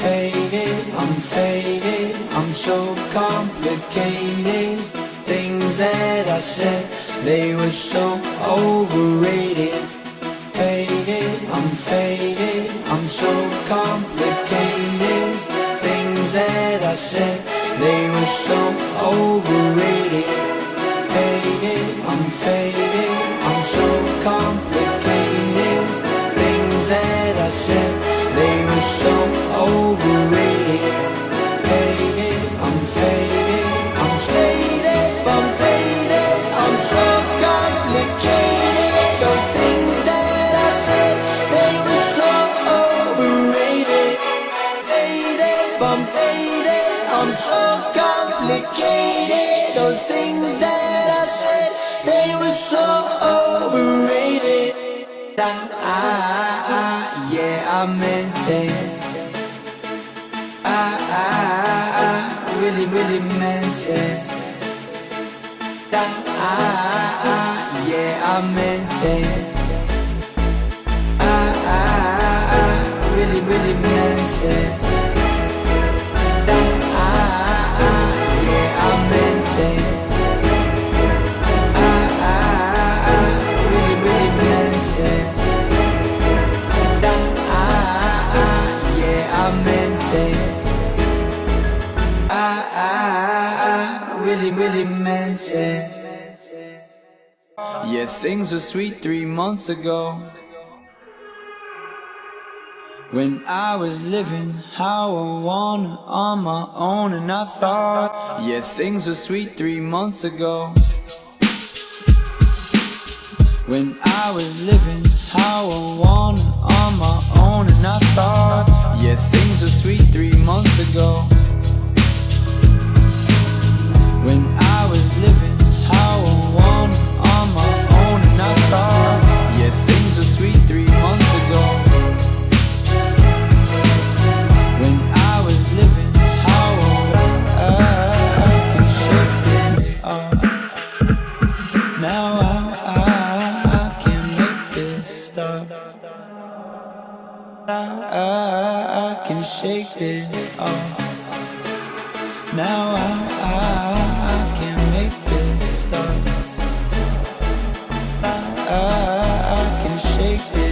faded, I'm so complicated. Things that I said, they were so overrated. Faded, I'm so complicated. Things that I said, they were so overrated. I'm so complicated. Things that I said, they were so overrated. I'm so complicated. Those things that I said, they were so overrated. I'm so complicated. Those things that I said, they were so overrated. Yeah, I meant it. I really meant it. Yeah, I meant it. I really meant it. Yeah, I meant it. I really meant it. Yeah, I meant it. I really meant it. Yeah, things were sweet 3 months ago, when I was living how I wanna on my own. And I thought, yeah, things were sweet 3 months ago, when I was living how I wanna on my own. And I thought, yeah, things were sweet 3 months ago, when I was living how I wanna on my own. And I thought, yeah, things were sweet 3 months ago, when I was living how I can shake this off. Now I can't make this stop. I can shake this off. Now I can't make this stop. I can shake this.